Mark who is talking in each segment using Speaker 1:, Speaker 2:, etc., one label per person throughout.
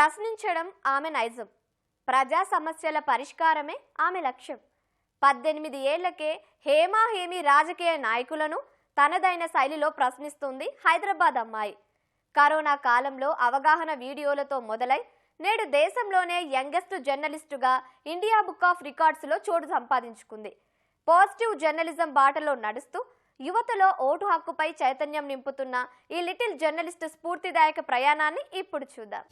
Speaker 1: ప్రశ్నించడం ఆమె నైజం. ప్రజా సమస్యల పరిష్కారమే ఆమె లక్ష్యం. 18 ఏళ్లకే హేమాహేమి రాజకీయ నాయకులను తనదైన శైలిలో ప్రశ్నిస్తుంది హైదరాబాద్ అమ్మాయి. కరోనా కాలంలో అవగాహన వీడియోలతో మొదలై నేడు దేశంలోనే యంగెస్ట్ జర్నలిస్టుగా ఇండియా బుక్ ఆఫ్ రికార్డ్స్లో చోటు సంపాదించుకుంది. పాజిటివ్ జర్నలిజం బాటలో నడుస్తూ యువతలో ఓటు హక్కుపై చైతన్యం నింపుతున్న ఈ లిటిల్ జర్నలిస్ట్ స్ఫూర్తిదాయక ప్రయాణాన్ని ఇప్పుడు చూద్దాం.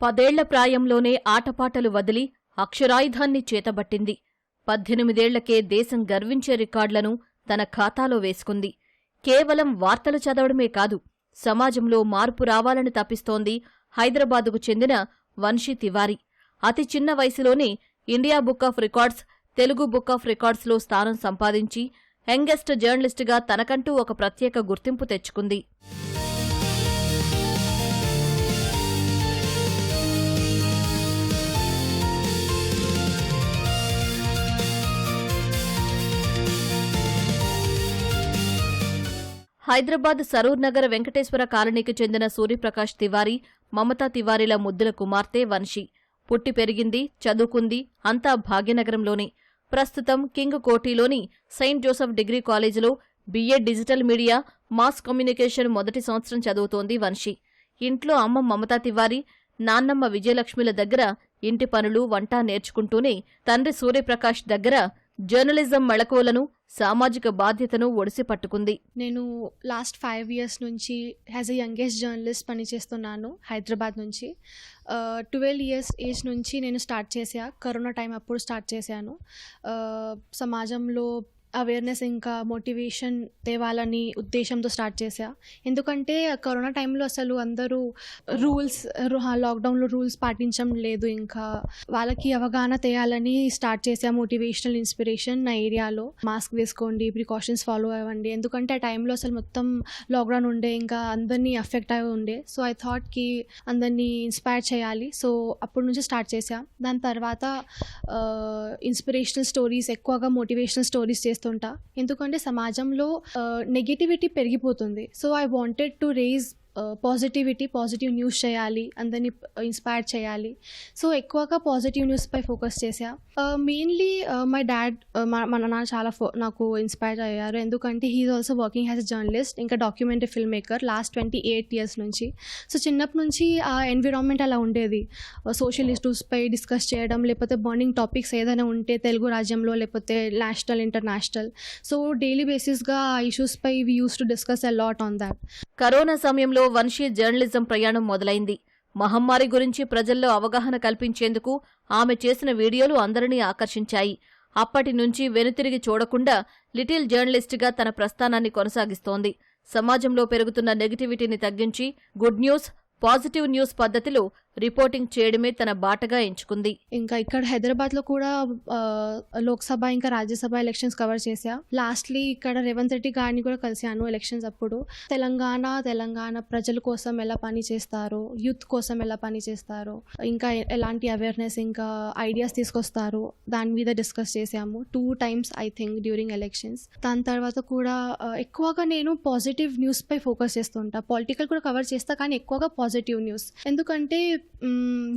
Speaker 2: పదేళ్ల ప్రాయంలోనే ఆటపాటలు వదిలి అక్షరాయుధాన్ని చేతబట్టింది. 18 ఏళ్లకే దేశం గర్వించే రికార్డులను తన ఖాతాలో వేసుకుంది. కేవలం వార్తలు చదవడమే కాదు, సమాజంలో మార్పు రావాలని తప్పిస్తోంది హైదరాబాదుకు చెందిన వంశీ తివారీ. అతి చిన్న వయసులోనే India book of records, Telugu book of రికార్డ్స్లో స్థానం సంపాదించి యంగెస్ట్ జర్నలిస్టుగా తనకంటూ ఒక ప్రత్యేక గుర్తింపు తెచ్చుకుంది. హైదరాబాద్ సరూర్ నగర్ వెంకటేశ్వర కాలనీకి చెందిన సూర్యప్రకాష్ తివారీ, మమతా తివారీల ముద్దుల కుమార్తె వంశీ. పుట్టి పెరిగింది, చదువుకుంది అంతా భాగ్యనగరంలోనే. ప్రస్తుతం కింగ్ కోఠీలోని సెయింట్ జోసెఫ్ డిగ్రీ కాలేజీలో BA digital media, mass communication మొదటి సంవత్సరం చదువుతోంది వంశీ. ఇంట్లో అమ్మ మమతా తివారీ, నాన్నమ్మ విజయలక్ష్మిల దగ్గర ఇంటి పనులు, వంట నేర్చుకుంటూనే తండ్రి సూర్యప్రకాష్ దగ్గర జర్నలిజం మెళకువలను, సామాజిక బాధ్యతను ఒడిసి పట్టుకుంది.
Speaker 3: నేను లాస్ట్ 5 years నుంచి యాజ్ ఎ యంగెస్ట్ జర్నలిస్ట్ పనిచేస్తున్నాను హైదరాబాద్ నుంచి. 12 years ఏజ్ నుంచి నేను స్టార్ట్ చేశా. కరోనా టైం అప్పుడు స్టార్ట్ చేశాను. సమాజంలో అవేర్నెస్ ఇంకా మోటివేషన్ తేవాలని ఉద్దేశంతో స్టార్ట్ చేశా. ఎందుకంటే కరోనా టైంలో అసలు అందరూ లాక్డౌన్లో రూల్స్ పాటించడం లేదు. ఇంకా వాళ్ళకి అవగాహన తేయాలని స్టార్ట్ చేశా. మోటివేషనల్ ఇన్స్పిరేషన్ నా ఏరియాలో మాస్క్ వేసుకోండి, ప్రికాషన్స్ ఫాలో అవ్వండి. ఎందుకంటే ఆ టైంలో అసలు మొత్తం లాక్డౌన్ ఉండే, ఇంకా అందరినీ అఫెక్ట్ అయి ఉండే. సో ఐ థాట్కి అందరినీ ఇన్స్పైర్ చేయాలి. సో అప్పటి నుంచి స్టార్ట్ చేశా. దాని తర్వాత ఇన్స్పిరేషనల్ స్టోరీస్, ఎక్కువగా మోటివేషనల్ స్టోరీస్ చేస్తుంటా. ఎందుకంటే సమాజంలో నెగిటివిటీ పెరిగిపోతుంది. So I wanted to raise positive news చేయాలి, అందరినీ ఇన్స్పైర్ చేయాలి. సో ఎక్కువగా పాజిటివ్ న్యూస్పై ఫోకస్ చేశా. మెయిన్లీ మై డాడ్, మా నాన్న చాలా నాకు ఇన్స్పైర్ అయ్యారు. ఎందుకంటే he is also working as a journalist, ఇంకా documentary film maker last 28 years నుంచి. సో చిన్నప్పటి నుంచి ఆ ఎన్విరాన్మెంట్ అలా ఉండేది. సోషల్ ఇష్యూస్పై డిస్కస్ చేయడం, లేకపోతే బర్నింగ్ టాపిక్స్ ఏదైనా ఉంటే తెలుగు రాజ్యంలో, లేకపోతే నేషనల్, ఇంటర్నేషనల్. సో డైలీ బేసిస్గా ఆ ఇష్యూస్పై we use to discuss a lot on that.
Speaker 2: Corona సమయంలో వంశీ జర్నలిజం ప్రయాణం మొదలైంది. మహమ్మారి గురించి ప్రజల్లో అవగాహన కల్పించేందుకు ఆమె చేసిన వీడియోలు అందరినీ ఆకర్షించాయి. అప్పటి నుంచి వెనుతిరిగి చూడకుండా లిటిల్ జర్నలిస్టుగా తన ప్రస్థానాన్ని కొనసాగిస్తోంది. సమాజంలో పెరుగుతున్న నెగటివిటీని తగ్గించి గుడ్ న్యూస్, పాజిటివ్ న్యూస్ పద్ధతిలో రిపోర్టింగ్ చేయడమే తన బాటగా ఎంచుకుంది.
Speaker 3: ఇంకా ఇక్కడ హైదరాబాద్లో కూడా లోక్సభ ఇంకా రాజ్యసభ ఎలక్షన్స్ కవర్ చేశా. లాస్ట్లీ ఇక్కడ రేవంత్ రెడ్డి గారిని కూడా కలిశాను ఎలక్షన్స్ అప్పుడు. తెలంగాణ ప్రజల కోసం ఎలా పని చేస్తారో, యూత్ కోసం ఎలా పని చేస్తారో, ఇంకా ఎలాంటి అవేర్నెస్ ఇంకా ఐడియాస్ తీసుకొస్తారో దాని మీద డిస్కస్ చేశాము 2 times I think during elections. దాని తర్వాత కూడా ఎక్కువగా నేను పాజిటివ్ న్యూస్ పై ఫోకస్ చేస్తుంటా. పొలిటికల్ కూడా కవర్ చేస్తా, కానీ ఎక్కువగా పాజిటివ్ న్యూస్. ఎందుకంటే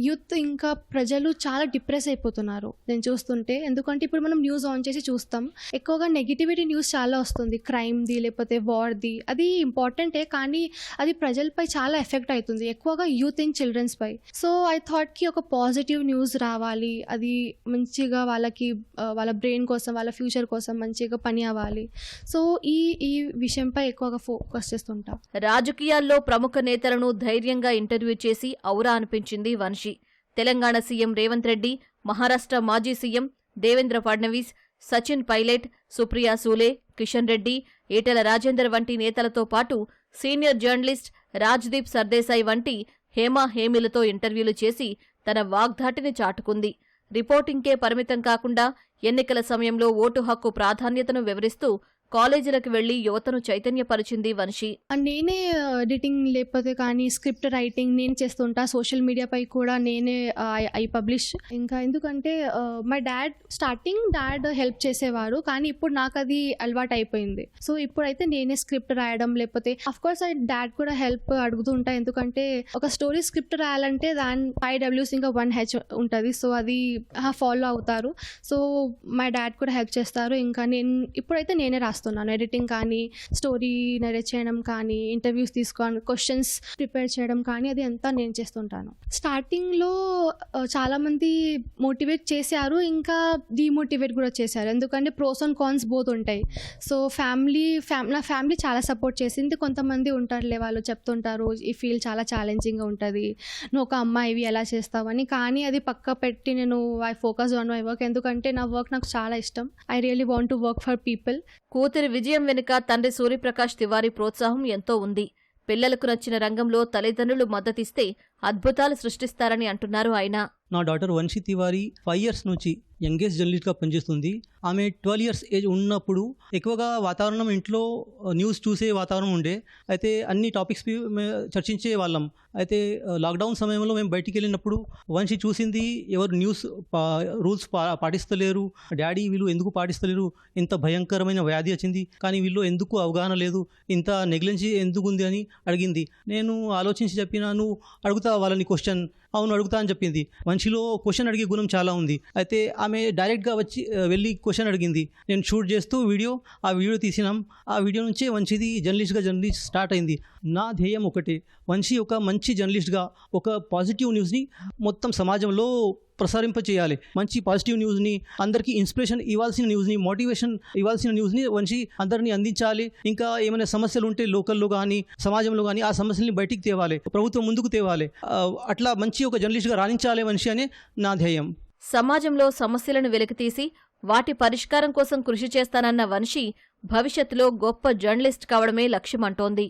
Speaker 3: యూత్ ఇంకా ప్రజలు చాలా డిప్రెస్ అయిపోతున్నారు నేను చూస్తుంటే. ఎందుకంటే ఇప్పుడు మనం న్యూస్ ఆన్ చేసి చూస్తాం, ఎక్కువగా నెగిటివిటీ న్యూస్ చాలా వస్తుంది. క్రైమ్ది, లేకపోతే వార్ది. అది ఇంపార్టెంటే, కానీ అది ప్రజలపై చాలా ఎఫెక్ట్ అవుతుంది, ఎక్కువగా యూత్ అండ్ చిల్డ్రన్స్ పై. సో ఐ థాట్కి ఒక పాజిటివ్ న్యూస్ రావాలి, అది మంచిగా వాళ్ళకి వాళ్ళ బ్రెయిన్ కోసం, వాళ్ళ ఫ్యూచర్ కోసం మంచిగా పని అవ్వాలి. సో ఈ విషయంపై ఎక్కువగా ఫోకస్ చేస్తుంటా.
Speaker 2: రాజకీయాల్లో ప్రముఖ నేతలను ధైర్యంగా ఇంటర్వ్యూ చేసి ఔరా అనిపించింది వంశీ. తెలంగాణ సీఎం రేవంత్ రెడ్డి, మహారాష్ట్ర మాజీ సీఎం దేవేంద్ర ఫడ్నవీస్, సచిన్ పైలట్, సుప్రియా సూలే, కిషన్ రెడ్డి, ఈటెల రాజేందర్ వంటి నేతలతో పాటు సీనియర్ జర్నలిస్ట్ రాజ్దీప్ సర్దేశాయ్ వంటి హేమీలతో ఇంటర్వ్యూలు చేసి తన వాగ్ధాటిని చాటుకుంది. రిపోర్టింగ్కే పరిమితం కాకుండా ఎన్నికల సమయంలో ఓటు హక్కు ప్రాధాన్యతను వివరిస్తూ కాలేజీలకు వెళ్లి యువతను చైతన్యపరిచింది వంశీ.
Speaker 3: నేనే ఎడిటింగ్ లేకపోతే కానీ స్క్రిప్ట్ రైటింగ్ నేను చేస్తుంటా. సోషల్ మీడియాపై కూడా నేనే ఐ పబ్లిష్. ఇంకా ఎందుకంటే మై డాడ్ హెల్ప్ చేసేవారు, కానీ ఇప్పుడు నాకు అది అలవాటు అయిపోయింది. సో ఇప్పుడైతే నేనే స్క్రిప్ట్ రాయడం, లేకపోతే అఫ్కోర్స్ డాడ్ కూడా హెల్ప్ అడుగుతుంటా. ఎందుకంటే ఒక స్టోరీ స్క్రిప్ట్ రాయాలంటే దాని 5 Ws ఇంకా 1 H ఉంటుంది. సో అది ఫాలో అవుతారు. సో మై డాడ్ కూడా హెల్ప్ చేస్తారు. ఇంకా ఇప్పుడైతే నేనే రాస్తున్నాను. ఎడిటింగ్ కానీ, స్టోరీ నరేట్ చేయడం కానీ, ఇంటర్వ్యూస్ తీసుకోవడం, క్వశ్చన్స్ ప్రిపేర్ చేయడం కానీ, అది అంతా నేను చేస్తుంటాను. స్టార్టింగ్లో చాలామంది మోటివేట్ చేశారు, ఇంకా డిమోటివేట్ కూడా చేశారు. ఎందుకంటే ప్రోస్ అండ్ కాన్స్ బోత్ ఉంటాయి. సో నా ఫ్యామిలీ చాలా సపోర్ట్ చేసింది. కొంతమంది ఉంటారులే, వాళ్ళు చెప్తుంటారు ఈ ఫీల్డ్ చాలా ఛాలెంజింగ్గా ఉంటుంది, నువ్వు ఒక అమ్మాయివి ఎలా చేస్తావని. కానీ అది పక్క పెట్టి నేను I focus on my work. ఎందుకంటే నా వర్క్ నాకు చాలా ఇష్టం. I really want to work for people.
Speaker 2: కూతురి విజయం వెనుక తండ్రి సూర్యప్రకాష్ తివారీ ప్రోత్సాహం ఎంతో ఉంది. పిల్లలకు నచ్చిన రంగంలో తల్లిదండ్రులు మద్దతిస్తే అద్భుతాలు సృష్టిస్తారని అంటున్నారు ఆయన.
Speaker 4: నా డాటర్ వంశీ తివారీ 5 years నుంచి యంగెస్ట్ జర్నలిస్ట్గా పనిచేస్తుంది. ఆమె 12 years ఏజ్ ఉన్నప్పుడు ఎక్కువగా వాతావరణం ఇంట్లో న్యూస్ చూసే వాతావరణం ఉండే. అయితే అన్ని టాపిక్స్ చర్చించే వాళ్ళం. లాక్డౌన్ సమయంలో మేము బయటికి వెళ్ళినప్పుడు వంశీ చూసింది, ఎవరు న్యూస్ రూల్స్ పాటిస్తలేరు, డాడీ వీళ్ళు ఎందుకు పాటిస్తలేరు, ఇంత భయంకరమైన వ్యాధి వచ్చింది కానీ వీళ్ళు ఎందుకు అవగాహన లేదు, ఇంత నెగ్లెన్సీ ఎందుకు ఉంది అని అడిగింది. నేను ఆలోచించి చెప్పినా, నువ్వు అడుగుతా వాళ్ళని క్వశ్చన్. అవును అడుగుతా అని చెప్పింది. వంశీలో క్వశ్చన్ అడిగే గుణం చాలా ఉంది. అయితే ఆమె డైరెక్ట్గా వెళ్ళి క్వశ్చన్ అడిగింది. నేను షూట్ చేస్తూ ఆ వీడియో తీసినాం. ఆ వీడియో నుంచే వంశీది జర్నలిస్ట్ స్టార్ట్ అయింది. నా ధ్యేయం ఒకటే, వంశీ ఒక మంచి జర్నలిస్ట్గా ఒక పాజిటివ్ న్యూస్ని మొత్తం సమాజంలో ప్రసారింపచేయాలి. మంచి పాజిటివ్ న్యూస్ని, అందరికీ ఇన్స్పిరేషన్ ఇవ్వాల్సిన న్యూస్ని, మోటివేషన్ ఇవ్వాల్సిన న్యూస్ని వంశీ అందరినీ అందించాలి. ఇంకా ఏమైనా సమస్యలు ఉంటే లోకల్లో కానీ సమాజంలో కానీ ఆ సమస్యల్ని బయటికి తేవాలి, ప్రభుత్వం ముందుకు తేవాలి. అట్లా మంచి ఒక జర్నలిస్ట్గా రాణించాలి వంశీ అనే నా ధ్యేయం.
Speaker 2: సమాజంలో సమస్యలను వెలికితీసి వాటి పరిష్కారం కోసం కృషి చేస్తానన్న వంశీ భవిష్యత్తులో గొప్ప జర్నలిస్ట్ కావడమే లక్ష్యమంటోంది.